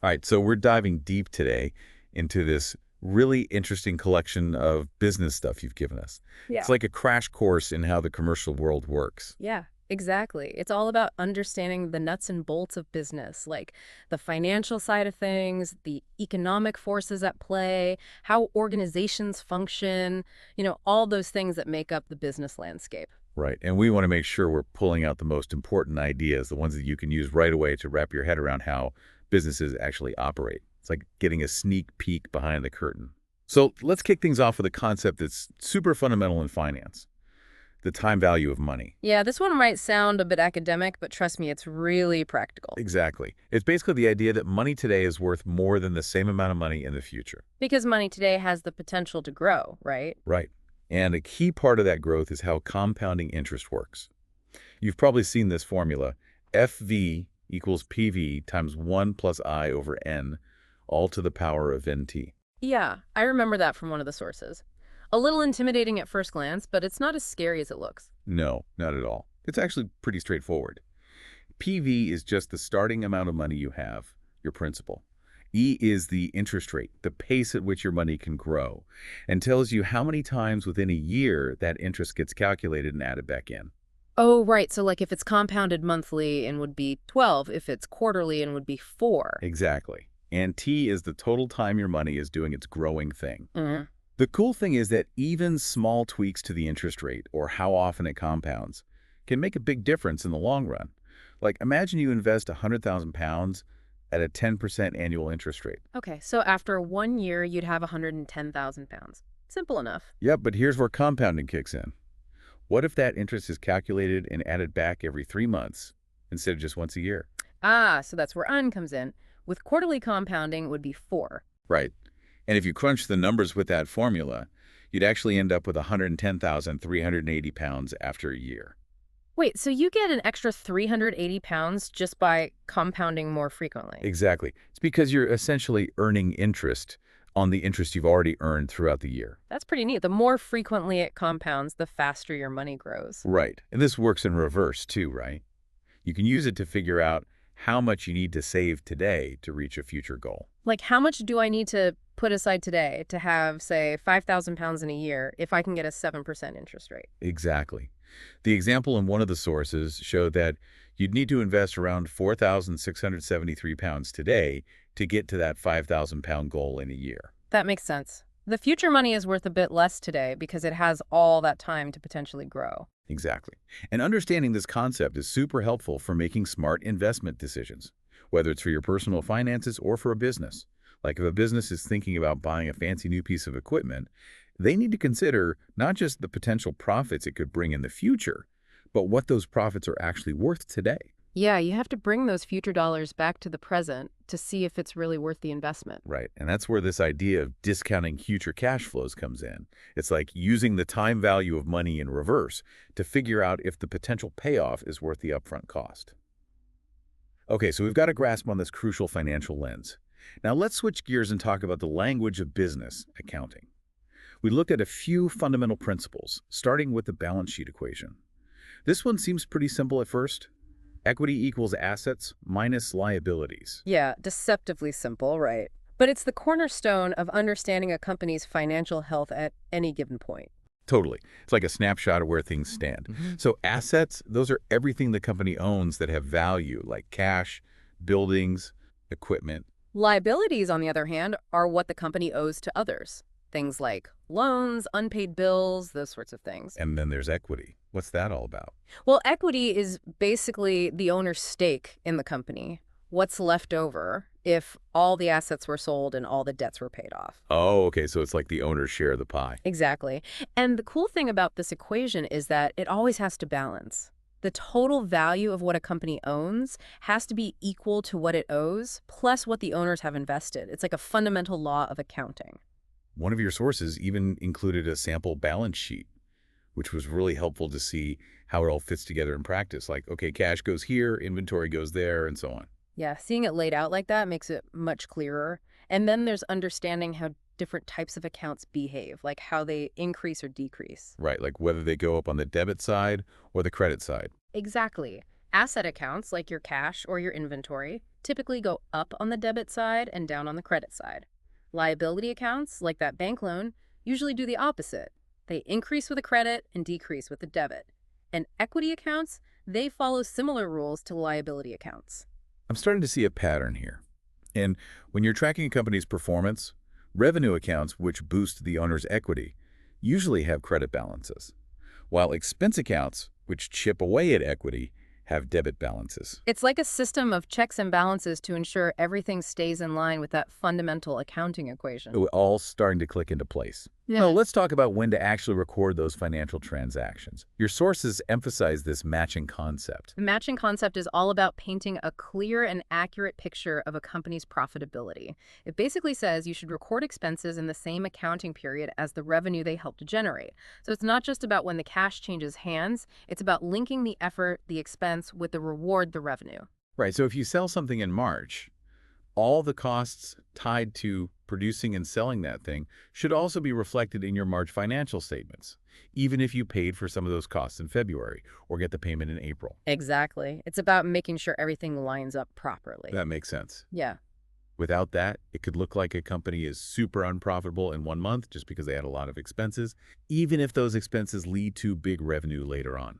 All right, so we're diving deep today into this really interesting collection of business stuff you've given us. It's Yeah. like a crash course in how the commercial world works. Yeah, exactly. It's all about understanding the nuts and bolts of business, like the financial side of things, the economic forces at play, how organizations function, all those things that make up the business landscape. Right, and we want to make sure we're pulling out the most important ideas, the ones that you can use right away to wrap your head around how businesses actually operate. It's like getting a sneak peek behind the curtain. So let's kick things off with a concept that's super fundamental in finance, the time value of money. Yeah, this one might sound a bit academic, but trust me, it's really practical. Exactly. It's basically the idea that money today is worth more than the same amount of money in the future. Because money today has the potential to grow, right? Right. And a key part of that growth is how compounding interest works. You've probably seen this formula, FV equals PV times 1 plus I over N, all to the power of NT. Yeah, I remember that from one of the sources. A little intimidating at first glance, but it's not as scary as it looks. No, not at all. It's actually pretty straightforward. PV is just the starting amount of money you have, your principal. E is the interest rate, the pace at which your money can grow, and tells you how many times within a year that interest gets calculated and added back in. Oh, right. So like if it's compounded monthly and would be 12, if it's quarterly and would be 4. Exactly. And T is the total time your money is doing its growing thing. Mm. The cool thing is that even small tweaks to the interest rate or how often it compounds can make a big difference in the long run. Like imagine you invest £100,000 at a 10% annual interest rate. Okay, so after 1 year, you'd have 110,000 pounds. Simple enough. Yep, but here's where compounding kicks in. What if that interest is calculated and added back every 3 months instead of just once a year? Ah, so that's where UN comes in. With quarterly compounding, it would be 4. Right. And if you crunch the numbers with that formula, you'd actually end up with 110,380 pounds after a year. Wait, so you get an extra 380 pounds just by compounding more frequently? Exactly. It's because you're essentially earning interest on the interest you've already earned throughout the year. That's pretty neat. The more frequently it compounds, the faster your money grows. Right. And this works in reverse too, right? You can use it to figure out how much you need to save today to reach a future goal. Like, how much do I need to put aside today to have, say, 5,000 pounds in a year if I can get a 7% interest rate? Exactly. The example in one of the sources showed that you'd need to invest around 4,673 pounds today to get to that 5,000-pound goal in a year. That makes sense. The future money is worth a bit less today because it has all that time to potentially grow. Exactly. And understanding this concept is super helpful for making smart investment decisions, whether it's for your personal finances or for a business. Like if a business is thinking about buying a fancy new piece of equipment, they need to consider not just the potential profits it could bring in the future, but what those profits are actually worth today. Yeah, you have to bring those future dollars back to the present to see if it's really worth the investment. Right. And that's where this idea of discounting future cash flows comes in. It's like using the time value of money in reverse to figure out if the potential payoff is worth the upfront cost. Okay, so we've got a grasp on this crucial financial lens. Now let's switch gears and talk about the language of business, accounting. We looked at a few fundamental principles, starting with the balance sheet equation. This one seems pretty simple at first. Equity equals assets minus liabilities. Yeah, deceptively simple, right? But it's the cornerstone of understanding a company's financial health at any given point. Totally. It's like a snapshot of where things stand. So assets, those are everything the company owns that have value, like cash, buildings, equipment. Liabilities, on the other hand, are what the company owes to others. Things like loans, unpaid bills, those sorts of things. And then there's equity. What's that all about? Well, equity is basically the owner's stake in the company. What's left over if all the assets were sold and all the debts were paid off. Oh, okay, so it's like the owner's share of the pie. Exactly. And the cool thing about this equation is that it always has to balance. The total value of what a company owns has to be equal to what it owes, plus what the owners have invested. It's like a fundamental law of accounting. One of your sources even included a sample balance sheet, which was really helpful to see how it all fits together in practice. Like, okay, cash goes here, inventory goes there, and so on. Yeah, seeing it laid out like that makes it much clearer. And then there's understanding how different types of accounts behave, like how they increase or decrease. Right, like whether they go up on the debit side or the credit side. Exactly. Asset accounts, like your cash or your inventory, typically go up on the debit side and down on the credit side. Liability accounts, like that bank loan, usually do the opposite. They increase with a credit and decrease with a debit. And equity accounts, they follow similar rules to liability accounts. I'm starting to see a pattern here. And when you're tracking a company's performance, revenue accounts, which boost the owner's equity, usually have credit balances, while expense accounts, which chip away at equity, have debit balances. It's like a system of checks and balances to ensure everything stays in line with that fundamental accounting equation. All starting to click into place. Yeah. Well, let's talk about when to actually record those financial transactions. Your sources emphasize this matching concept. The matching concept is all about painting a clear and accurate picture of a company's profitability. It basically says you should record expenses in the same accounting period as the revenue they help to generate. So it's not just about when the cash changes hands, it's about linking the effort, the expense, with the reward, the revenue. Right, so if you sell something in March, all the costs tied to producing and selling that thing should also be reflected in your March financial statements, even if you paid for some of those costs in February or get the payment in April. Exactly. It's about making sure everything lines up properly. That makes sense. Yeah. Without that, it could look like a company is super unprofitable in 1 month just because they had a lot of expenses, even if those expenses lead to big revenue later on.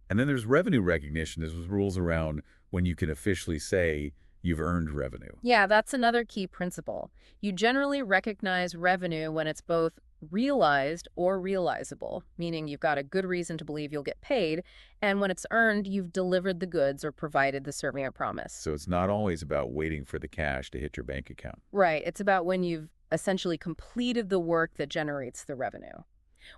And then there's revenue recognition. There's rules around when you can officially say you've earned revenue. Yeah, that's another key principle. You generally recognize revenue when it's both realized or realizable, meaning you've got a good reason to believe you'll get paid, and when it's earned, you've delivered the goods or provided the serving a promise. So it's not always about waiting for the cash to hit your bank account. Right, it's about when you've essentially completed the work that generates the revenue.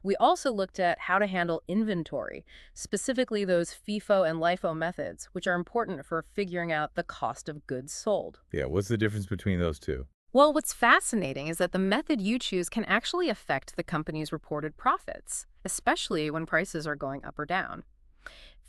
We also looked at how to handle inventory, specifically those FIFO and LIFO methods, which are important for figuring out the cost of goods sold. Yeah, what's the difference between those two? Well, what's fascinating is that the method you choose can actually affect the company's reported profits, especially when prices are going up or down.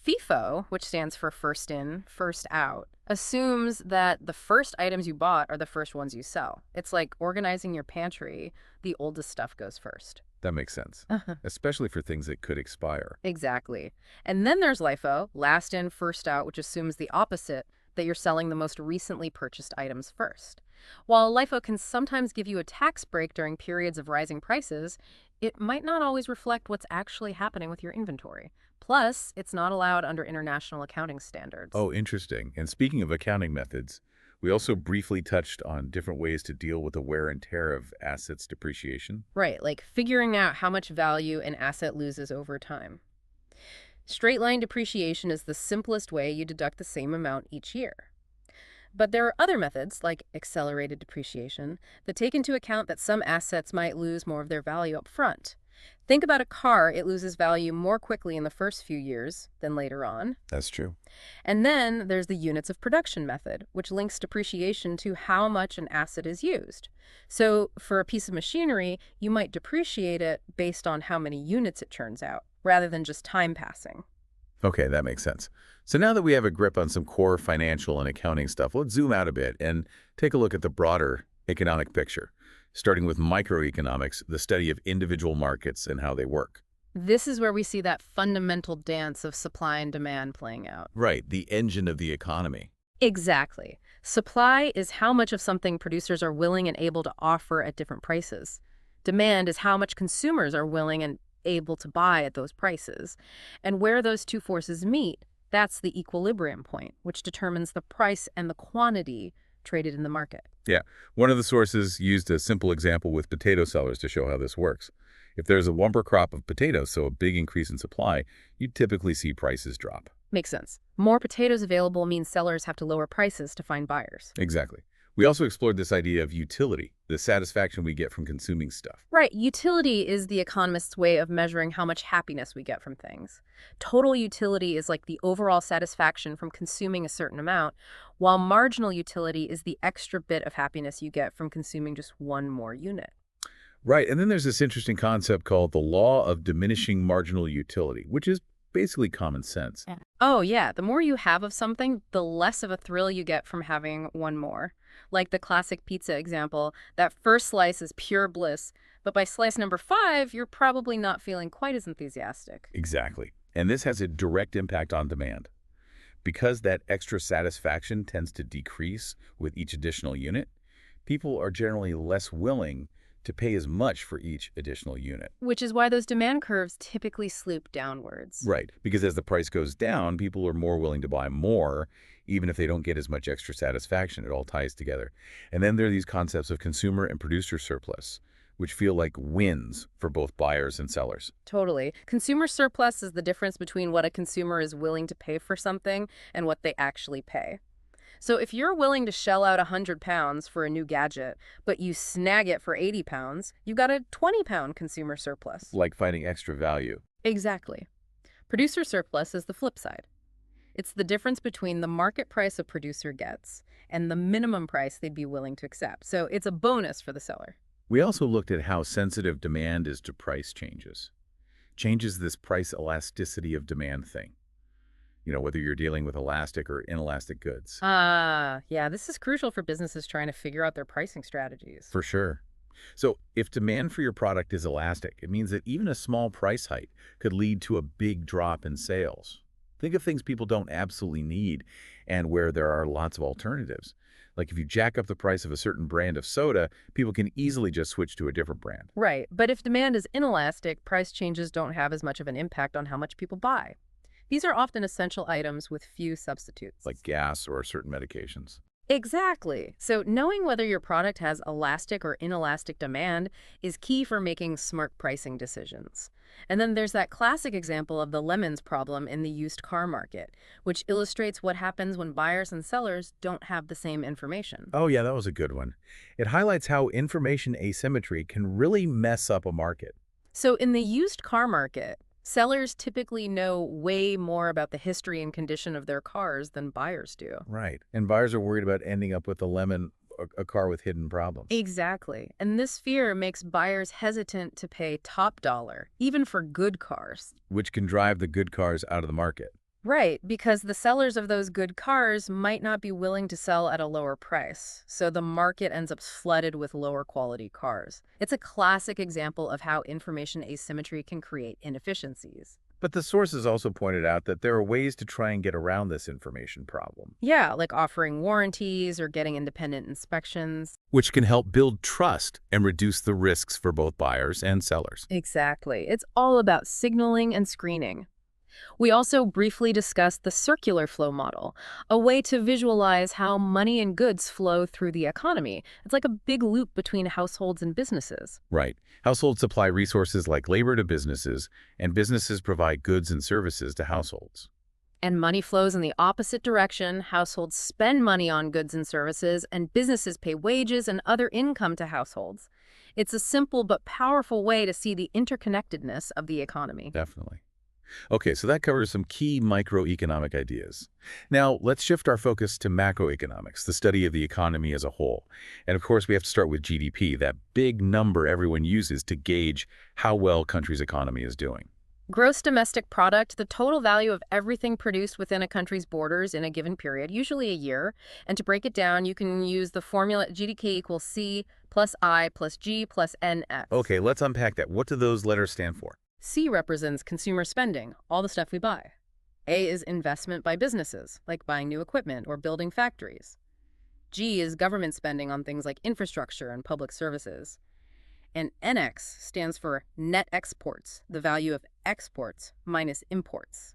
FIFO, which stands for first in, first out, assumes that the first items you bought are the first ones you sell. It's like organizing your pantry. The oldest stuff goes first. That makes sense, especially for things that could expire. Exactly. And then there's LIFO, last in, first out, which assumes the opposite, that you're selling the most recently purchased items first. While LIFO can sometimes give you a tax break during periods of rising prices, it might not always reflect what's actually happening with your inventory. Plus, it's not allowed under international accounting standards. Oh, interesting. And speaking of accounting methods, we also briefly touched on different ways to deal with the wear and tear of assets depreciation. Right, like figuring out how much value an asset loses over time. Straight line depreciation is the simplest way you deduct the same amount each year. But there are other methods, like accelerated depreciation, that take into account that some assets might lose more of their value up front. Think about a car, it loses value more quickly in the first few years than later on. That's true. And then there's the units of production method, which links depreciation to how much an asset is used. So for a piece of machinery, you might depreciate it based on how many units it churns out, rather than just time passing. Okay, that makes sense. So now that we have a grip on some core financial and accounting stuff, let's zoom out a bit and take a look at the broader economic picture, starting with microeconomics, the study of individual markets and how they work. This is where we see that fundamental dance of supply and demand playing out. Right, the engine of the economy. Exactly. Supply is how much of something producers are willing and able to offer at different prices. Demand is how much consumers are willing and able to buy at those prices. And where those two forces meet, that's the equilibrium point, which determines the price and the quantity traded in the market. Yeah, one of the sources used a simple example with potato sellers to show how this works. If there's a bumper crop of potatoes, so a big increase in supply, you typically see prices drop. Makes sense. More potatoes available means sellers have to lower prices to find buyers. Exactly. We also explored this idea of utility, the satisfaction we get from consuming stuff. Right. Utility is the economist's way of measuring how much happiness we get from things. Total utility is like the overall satisfaction from consuming a certain amount, while marginal utility is the extra bit of happiness you get from consuming just one more unit. Right, and then there's this interesting concept called the law of diminishing marginal utility, which is basically common sense. Yeah. Oh, yeah. The more you have of something, the less of a thrill you get from having one more. Like the classic pizza example, that first slice is pure bliss, but by slice number 5, you're probably not feeling quite as enthusiastic. Exactly. And this has a direct impact on demand. Because that extra satisfaction tends to decrease with each additional unit, people are generally less willing to pay as much for each additional unit. Which is why those demand curves typically slope downwards. Right, because as the price goes down, people are more willing to buy more, even if they don't get as much extra satisfaction. It all ties together. And then there are these concepts of consumer and producer surplus, which feel like wins for both buyers and sellers. Totally. Consumer surplus is the difference between what a consumer is willing to pay for something and what they actually pay. So if you're willing to shell out £100 for a new gadget, but you snag it for £80, you've got a £20 consumer surplus. Like finding extra value. Exactly. Producer surplus is the flip side. It's the difference between the market price a producer gets and the minimum price they'd be willing to accept. So it's a bonus for the seller. We also looked at how sensitive demand is to price changes. Changes this price elasticity of demand thing. Whether you're dealing with elastic or inelastic goods. Yeah, this is crucial for businesses trying to figure out their pricing strategies. For sure. So if demand for your product is elastic, it means that even a small price hike could lead to a big drop in sales. Think of things people don't absolutely need and where there are lots of alternatives. Like if you jack up the price of a certain brand of soda, people can easily just switch to a different brand. Right, but if demand is inelastic, price changes don't have as much of an impact on how much people buy. These are often essential items with few substitutes. Like gas or certain medications. Exactly. So knowing whether your product has elastic or inelastic demand is key for making smart pricing decisions. And then there's that classic example of the lemons problem in the used car market, which illustrates what happens when buyers and sellers don't have the same information. Oh yeah, that was a good one. It highlights how information asymmetry can really mess up a market. So in the used car market, sellers typically know way more about the history and condition of their cars than buyers do. Right. And buyers are worried about ending up with a car with hidden problems. Exactly. And this fear makes buyers hesitant to pay top dollar, even for good cars. Which can drive the good cars out of the market. Right, because the sellers of those good cars might not be willing to sell at a lower price, so the market ends up flooded with lower quality cars. It's a classic example of how information asymmetry can create inefficiencies. But the sources also pointed out that there are ways to try and get around this information problem. Yeah, like offering warranties or getting independent inspections. Which can help build trust and reduce the risks for both buyers and sellers. Exactly. It's all about signaling and screening. We also briefly discussed the circular flow model, a way to visualize how money and goods flow through the economy. It's like a big loop between households and businesses. Right. Households supply resources like labor to businesses, and businesses provide goods and services to households. And money flows in the opposite direction. Households spend money on goods and services, and businesses pay wages and other income to households. It's a simple but powerful way to see the interconnectedness of the economy. Definitely. Okay, so that covers some key microeconomic ideas. Now, let's shift our focus to macroeconomics, the study of the economy as a whole. And of course, we have to start with GDP, that big number everyone uses to gauge how well a country's economy is doing. Gross domestic product, the total value of everything produced within a country's borders in a given period, usually a year. And to break it down, you can use the formula GDP equals C plus I plus G plus NX. Okay, let's unpack that. What do those letters stand for? C represents consumer spending, all the stuff we buy. A is investment by businesses, like buying new equipment or building factories. G is government spending on things like infrastructure and public services. And NX stands for net exports, the value of exports minus imports.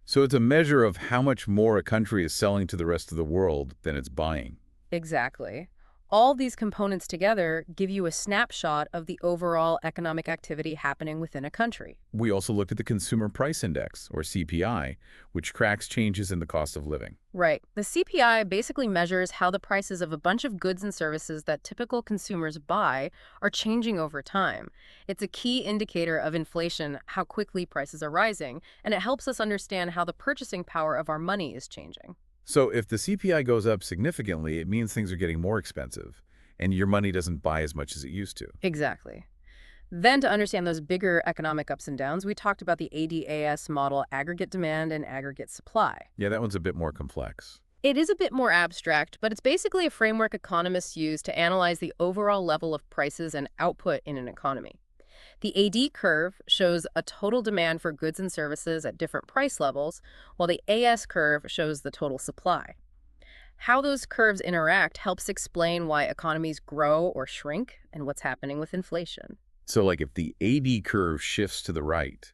So it's a measure of how much more a country is selling to the rest of the world than it's buying. Exactly. All these components together give you a snapshot of the overall economic activity happening within a country. We also looked at the Consumer Price Index, or CPI, which tracks changes in the cost of living. Right. The CPI basically measures how the prices of a bunch of goods and services that typical consumers buy are changing over time. It's a key indicator of inflation, how quickly prices are rising, and it helps us understand how the purchasing power of our money is changing. So if the CPI goes up significantly, it means things are getting more expensive, and your money doesn't buy as much as it used to. Exactly. Then to understand those bigger economic ups and downs, we talked about the ADAS model, aggregate demand and aggregate supply. Yeah, that one's a bit more complex. It is a bit more abstract, but it's basically a framework economists use to analyze the overall level of prices and output in an economy. The AD curve shows a total demand for goods and services at different price levels, while the AS curve shows the total supply. How those curves interact helps explain why economies grow or shrink and what's happening with inflation. So like if the AD curve shifts to the right,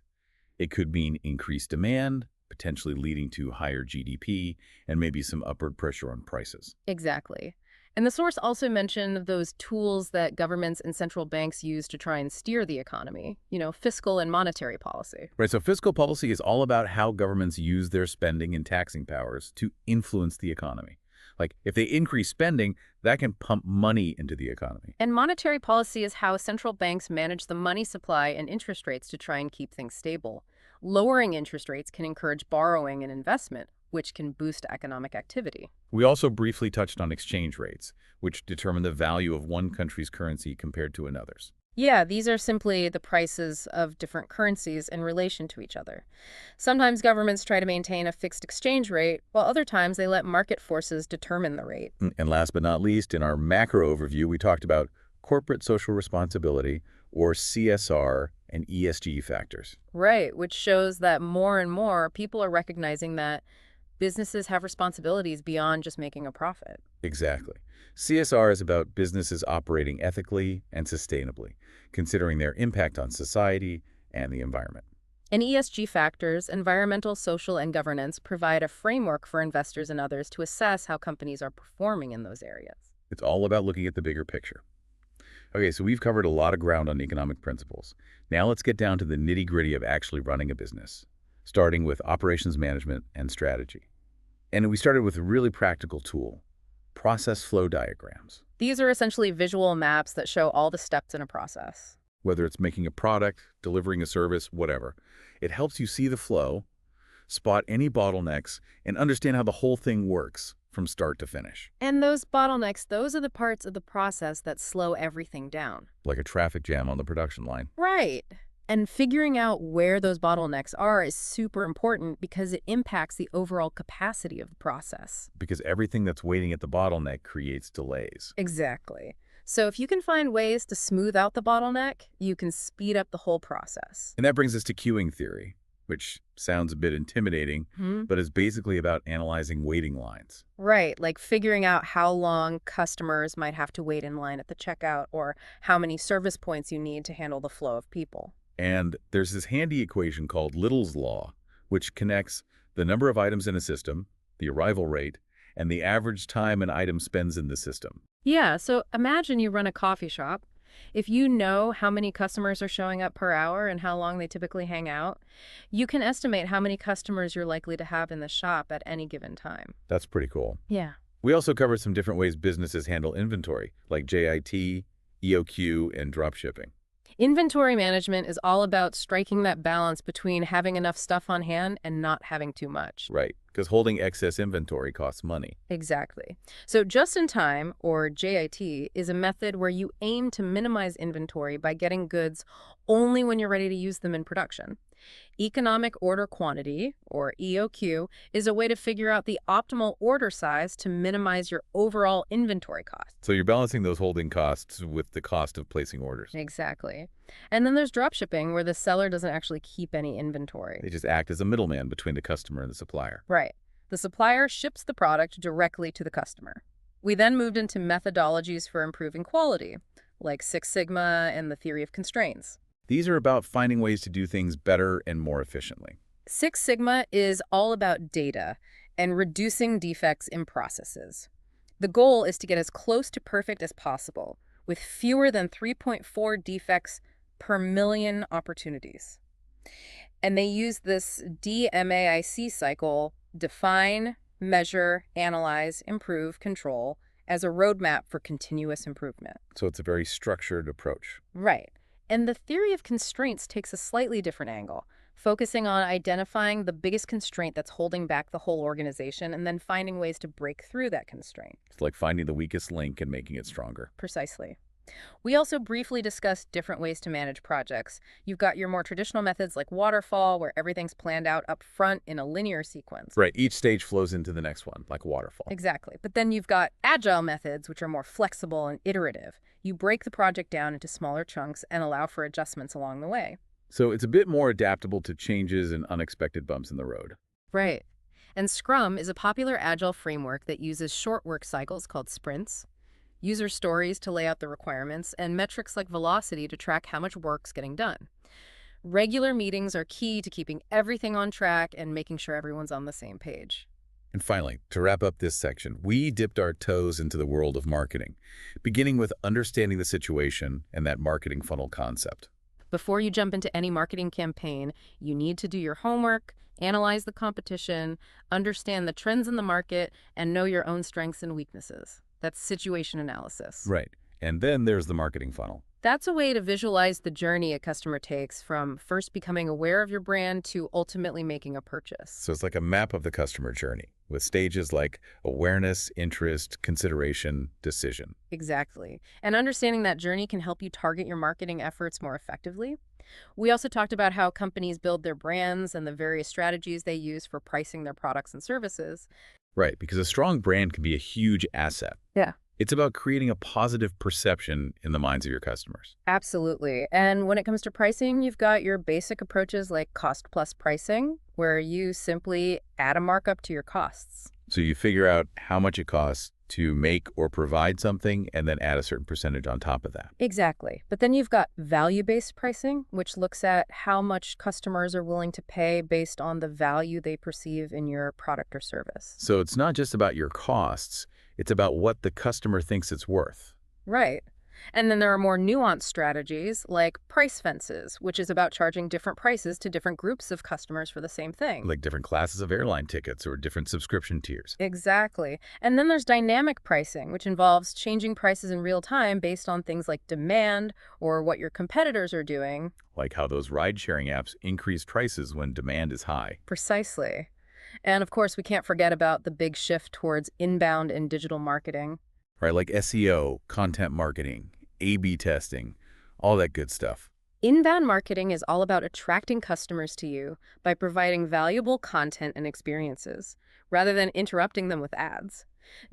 it could mean increased demand, potentially leading to higher GDP and maybe some upward pressure on prices. Exactly. And the source also mentioned those tools that governments and central banks use to try and steer the economy, fiscal and monetary policy. Right, so fiscal policy is all about how governments use their spending and taxing powers to influence the economy. Like, if they increase spending, that can pump money into the economy. And monetary policy is how central banks manage the money supply and interest rates to try and keep things stable. Lowering interest rates can encourage borrowing and investment, which can boost economic activity. We also briefly touched on exchange rates, which determine the value of one country's currency compared to another's. Yeah, these are simply the prices of different currencies in relation to each other. Sometimes governments try to maintain a fixed exchange rate, while other times they let market forces determine the rate. And last but not least, in our macro overview, we talked about corporate social responsibility, or CSR, and ESG factors. Right, which shows that more and more people are recognizing that businesses have responsibilities beyond just making a profit. Exactly. CSR is about businesses operating ethically and sustainably, considering their impact on society and the environment. And ESG factors, environmental, social, and governance, provide a framework for investors and others to assess how companies are performing in those areas. It's all about looking at the bigger picture. Okay, so we've covered a lot of ground on economic principles. Now let's get down to the nitty-gritty of actually running a business, starting with operations management and strategy. And we started with a really practical tool, process flow diagrams. These are essentially visual maps that show all the steps in a process. Whether it's making a product, delivering a service, whatever, it helps you see the flow, spot any bottlenecks, and understand how the whole thing works from start to finish. And those bottlenecks, those are the parts of the process that slow everything down. Like a traffic jam on the production line. Right. And figuring out where those bottlenecks are is super important because it impacts the overall capacity of the process. Because everything that's waiting at the bottleneck creates delays. Exactly. So if you can find ways to smooth out the bottleneck, you can speed up the whole process. And that brings us to queuing theory, which sounds a bit intimidating, but is basically about analyzing waiting lines. Right, like figuring out how long customers might have to wait in line at the checkout or how many service points you need to handle the flow of people. And there's this handy equation called Little's Law, which connects the number of items in a system, the arrival rate, and the average time an item spends in the system. Yeah, so imagine you run a coffee shop. If you know how many customers are showing up per hour and how long they typically hang out, you can estimate how many customers you're likely to have in the shop at any given time. That's pretty cool. Yeah. We also covered some different ways businesses handle inventory, like JIT, EOQ, and dropshipping. Inventory management is all about striking that balance between having enough stuff on hand and not having too much. Right, because holding excess inventory costs money. Exactly. So just-in-time, or JIT, is a method where you aim to minimize inventory by getting goods only when you're ready to use them in production. Economic order quantity, or EOQ, is a way to figure out the optimal order size to minimize your overall inventory costs. So you're balancing those holding costs with the cost of placing orders. Exactly. And then there's dropshipping, where the seller doesn't actually keep any inventory. They just act as a middleman between the customer and the supplier. Right. The supplier ships the product directly to the customer. We then moved into methodologies for improving quality, like Six Sigma and the theory of constraints. These are about finding ways to do things better and more efficiently. Six Sigma is all about data and reducing defects in processes. The goal is to get as close to perfect as possible, with fewer than 3.4 defects per million opportunities. And they use this DMAIC cycle, define, measure, analyze, improve, control, as a roadmap for continuous improvement. So it's a very structured approach. Right. And the theory of constraints takes a slightly different angle, focusing on identifying the biggest constraint that's holding back the whole organization and then finding ways to break through that constraint. It's like finding the weakest link and making it stronger. Precisely. We also briefly discussed different ways to manage projects. You've got your more traditional methods like waterfall, where everything's planned out up front in a linear sequence. Right, each stage flows into the next one, like a waterfall. Exactly. But then you've got agile methods, which are more flexible and iterative. You break the project down into smaller chunks and allow for adjustments along the way. So it's a bit more adaptable to changes and unexpected bumps in the road. Right. And Scrum is a popular agile framework that uses short work cycles called sprints, user stories to lay out the requirements, and metrics like velocity to track how much work's getting done. Regular meetings are key to keeping everything on track and making sure everyone's on the same page. And finally, to wrap up this section, we dipped our toes into the world of marketing, beginning with understanding the situation and that marketing funnel concept. Before you jump into any marketing campaign, you need to do your homework, analyze the competition, understand the trends in the market, and know your own strengths and weaknesses. That's situation analysis. Right. And then there's the marketing funnel. That's a way to visualize the journey a customer takes from first becoming aware of your brand to ultimately making a purchase. So it's like a map of the customer journey with stages like awareness, interest, consideration, decision. Exactly. And understanding that journey can help you target your marketing efforts more effectively. We also talked about how companies build their brands and the various strategies they use for pricing their products and services. Right, because a strong brand can be a huge asset. Yeah. It's about creating a positive perception in the minds of your customers. Absolutely. And when it comes to pricing, you've got your basic approaches like cost plus pricing, where you simply add a markup to your costs. So you figure out how much it costs to make or provide something and then add a certain percentage on top of that. Exactly. But then you've got value-based pricing, which looks at how much customers are willing to pay based on the value they perceive in your product or service. So it's not just about your costs, it's about what the customer thinks it's worth. Right. And then there are more nuanced strategies like price fences, which is about charging different prices to different groups of customers for the same thing. Like different classes of airline tickets or different subscription tiers. Exactly. And then there's dynamic pricing, which involves changing prices in real time based on things like demand or what your competitors are doing. Like how those ride-sharing apps increase prices when demand is high. Precisely. And of course, we can't forget about the big shift towards inbound and digital marketing. Right, like SEO, content marketing, A/B testing, all that good stuff. Inbound marketing is all about attracting customers to you by providing valuable content and experiences, rather than interrupting them with ads.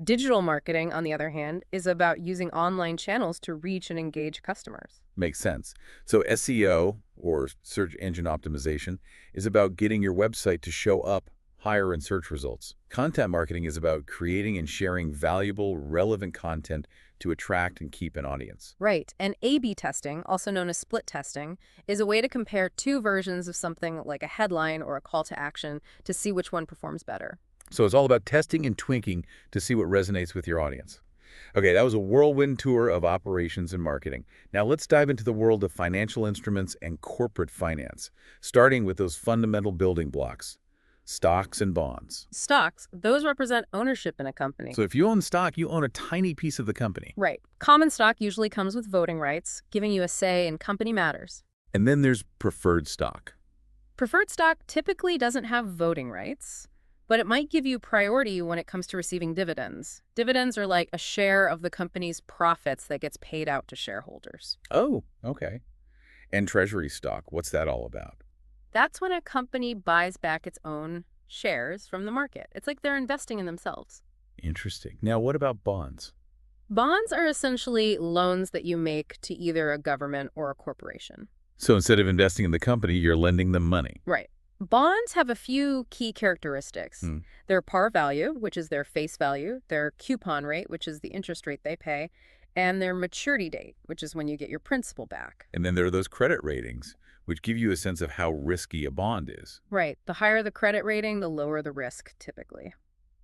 Digital marketing, on the other hand, is about using online channels to reach and engage customers. Makes sense. So SEO, or search engine optimization, is about getting your website to show up higher in search results. Content marketing is about creating and sharing valuable, relevant content to attract and keep an audience. Right. And A/B testing, also known as split testing, is a way to compare two versions of something like a headline or a call to action to see which one performs better. So it's all about testing and tweaking to see what resonates with your audience. Okay, that was a whirlwind tour of operations and marketing. Now let's dive into the world of financial instruments and corporate finance, starting with those fundamental building blocks. Stocks and bonds. Stocks, those represent ownership in a company. So if you own stock, you own a tiny piece of the company. Right. Common stock usually comes with voting rights, giving you a say in company matters. And then there's preferred stock. Preferred stock typically doesn't have voting rights, but it might give you priority when it comes to receiving dividends. Dividends are like a share of the company's profits that gets paid out to shareholders. Oh, okay. And treasury stock, what's that all about? That's when a company buys back its own shares from the market. It's like they're investing in themselves. Interesting. Now, what about bonds? Bonds are essentially loans that you make to either a government or a corporation. So instead of investing in the company, you're lending them money. Right. Bonds have a few key characteristics. Their par value, which is their face value, their coupon rate, which is the interest rate they pay, and their maturity date, which is when you get your principal back. And then there are those credit ratings, which give you a sense of how risky a bond is. Right. The higher the credit rating, the lower the risk, typically.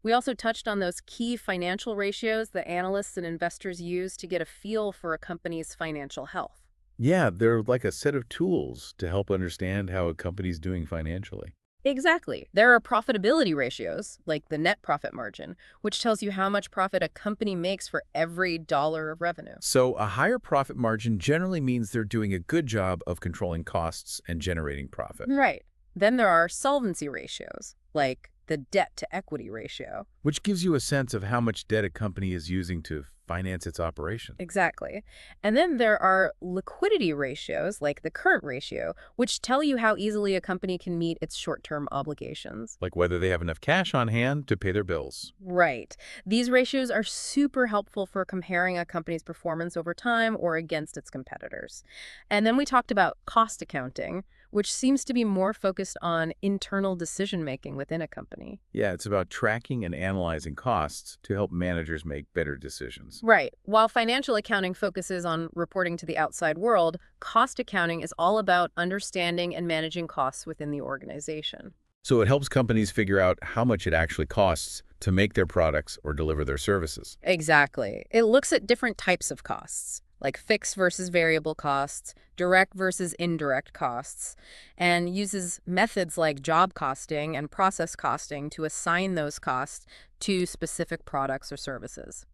We also touched on those key financial ratios that analysts and investors use to get a feel for a company's financial health. Yeah, they're like a set of tools to help understand how a company's doing financially. Exactly. There are profitability ratios, like the net profit margin, which tells you how much profit a company makes for every dollar of revenue. So a higher profit margin generally means they're doing a good job of controlling costs and generating profit. Right. Then there are solvency ratios, like the debt to equity ratio. Which gives you a sense of how much debt a company is using to finance its operation. Exactly. And then there are liquidity ratios, like the current ratio, which tell you how easily a company can meet its short-term obligations. Like whether they have enough cash on hand to pay their bills. Right. These ratios are super helpful for comparing a company's performance over time or against its competitors. And then we talked about cost accounting, which seems to be more focused on internal decision-making within a company. Yeah, it's about tracking and analyzing costs to help managers make better decisions. Right. While financial accounting focuses on reporting to the outside world, cost accounting is all about understanding and managing costs within the organization. So it helps companies figure out how much it actually costs to make their products or deliver their services. Exactly. It looks at different types of costs, like fixed versus variable costs, direct versus indirect costs, and uses methods like job costing and process costing to assign those costs to specific products or services.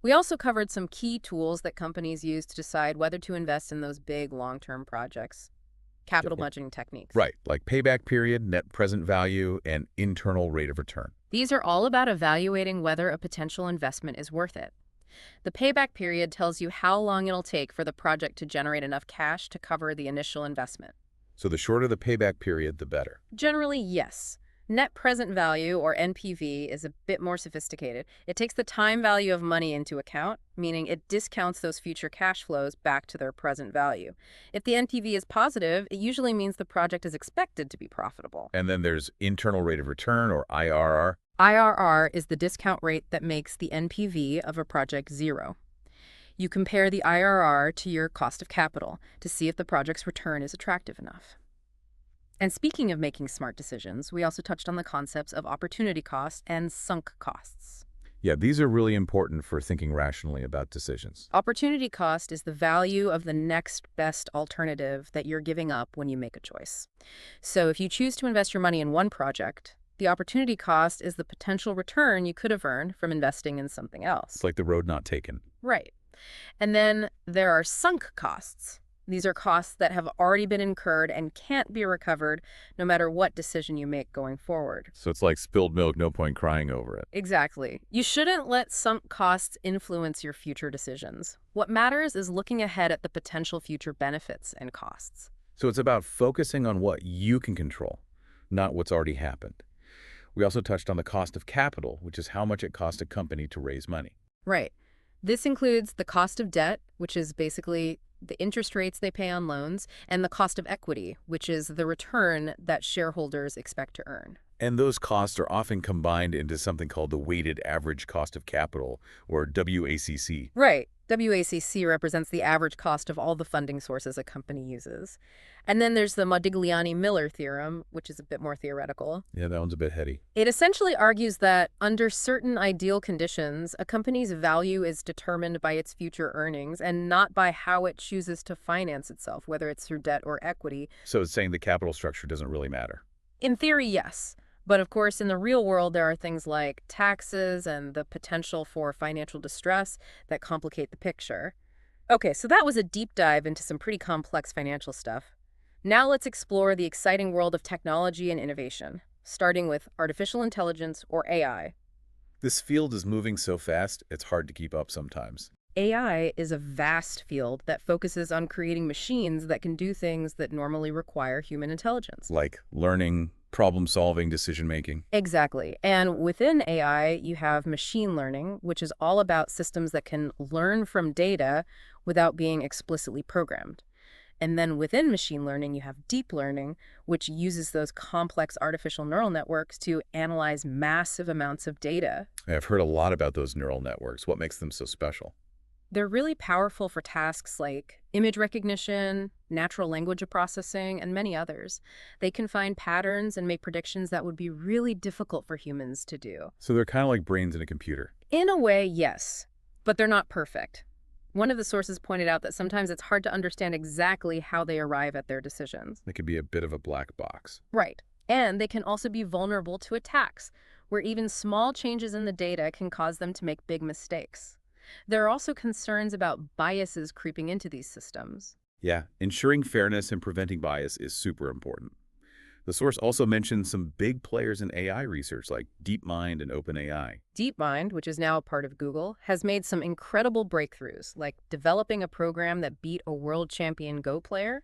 We also covered some key tools that companies use to decide whether to invest in those big long-term projects. Capital budgeting techniques. Right, like payback period, net present value, and internal rate of return. These are all about evaluating whether a potential investment is worth it. The payback period tells you how long it'll take for the project to generate enough cash to cover the initial investment. So the shorter the payback period, the better. Generally, yes. Net present value, or NPV, is a bit more sophisticated. It takes the time value of money into account, meaning it discounts those future cash flows back to their present value. If the NPV is positive, it usually means the project is expected to be profitable. And then there's internal rate of return, or IRR. IRR is the discount rate that makes the NPV of a project zero. You compare the IRR to your cost of capital to see if the project's return is attractive enough. And speaking of making smart decisions, we also touched on the concepts of opportunity cost and sunk costs. Yeah, these are really important for thinking rationally about decisions. Opportunity cost is the value of the next best alternative that you're giving up when you make a choice. So if you choose to invest your money in one project, the opportunity cost is the potential return you could have earned from investing in something else. It's like the road not taken. Right. And then there are sunk costs. These are costs that have already been incurred and can't be recovered no matter what decision you make going forward. So it's like spilled milk, no point crying over it. Exactly. You shouldn't let sunk costs influence your future decisions. What matters is looking ahead at the potential future benefits and costs. So it's about focusing on what you can control, not what's already happened. We also touched on the cost of capital, which is how much it costs a company to raise money. Right. This includes the cost of debt, which is basically the interest rates they pay on loans, and the cost of equity, which is the return that shareholders expect to earn. And those costs are often combined into something called the weighted average cost of capital, or WACC. Right. WACC represents the average cost of all the funding sources a company uses. And then there's the Modigliani-Miller theorem, which is a bit more theoretical. Yeah, that one's a bit heady. It essentially argues that under certain ideal conditions, a company's value is determined by its future earnings and not by how it chooses to finance itself, whether it's through debt or equity. So it's saying the capital structure doesn't really matter. In theory, yes. But of course, in the real world, there are things like taxes and the potential for financial distress that complicate the picture. Okay, so that was a deep dive into some pretty complex financial stuff. Now let's explore the exciting world of technology and innovation, starting with artificial intelligence, or AI. This field is moving so fast, it's hard to keep up sometimes. AI is a vast field that focuses on creating machines that can do things that normally require human intelligence. Like learning, problem-solving, decision-making. Exactly. And within AI, you have machine learning, which is all about systems that can learn from data without being explicitly programmed. And then within machine learning, you have deep learning, which uses those complex artificial neural networks to analyze massive amounts of data. I've heard a lot about those neural networks. What makes them so special? They're really powerful for tasks like image recognition, natural language processing, and many others. They can find patterns and make predictions that would be really difficult for humans to do. So they're kind of like brains in a computer. In a way, yes, but they're not perfect. One of the sources pointed out that sometimes it's hard to understand exactly how they arrive at their decisions. They can be a bit of a black box. Right. And they can also be vulnerable to attacks, where even small changes in the data can cause them to make big mistakes. There are also concerns about biases creeping into these systems. Yeah, ensuring fairness and preventing bias is super important. The source also mentioned some big players in AI research like DeepMind and OpenAI. DeepMind, which is now a part of Google, has made some incredible breakthroughs, like developing a program that beat a world champion Go player.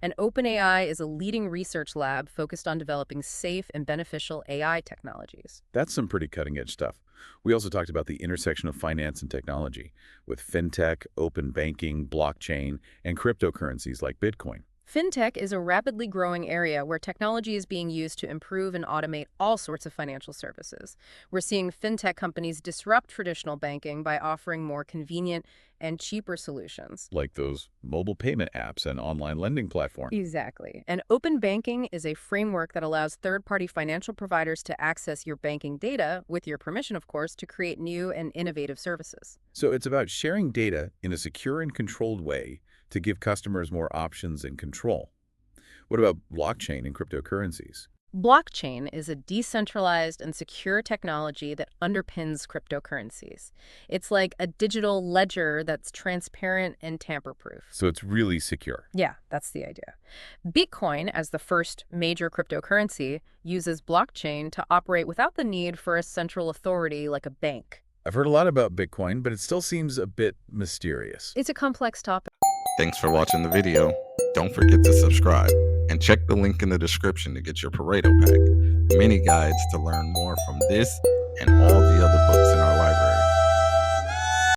And OpenAI is a leading research lab focused on developing safe and beneficial AI technologies. That's some pretty cutting-edge stuff. We also talked about the intersection of finance and technology, with fintech, open banking, blockchain, and cryptocurrencies like Bitcoin. Fintech is a rapidly growing area where technology is being used to improve and automate all sorts of financial services. We're seeing fintech companies disrupt traditional banking by offering more convenient and cheaper solutions. Like those mobile payment apps and online lending platforms. Exactly. And open banking is a framework that allows third-party financial providers to access your banking data, with your permission, of course, to create new and innovative services. So it's about sharing data in a secure and controlled way to give customers more options and control. What about blockchain and cryptocurrencies? Blockchain is a decentralized and secure technology that underpins cryptocurrencies. It's like a digital ledger that's transparent and tamper-proof. So it's really secure. Yeah, that's the idea. Bitcoin, as the first major cryptocurrency, uses blockchain to operate without the need for a central authority like a bank. I've heard a lot about Bitcoin, but it still seems a bit mysterious. It's a complex topic. Thanks for watching the video. Don't forget to subscribe and check the link in the description to get your Pareto pack, mini guides to learn more from this and all the other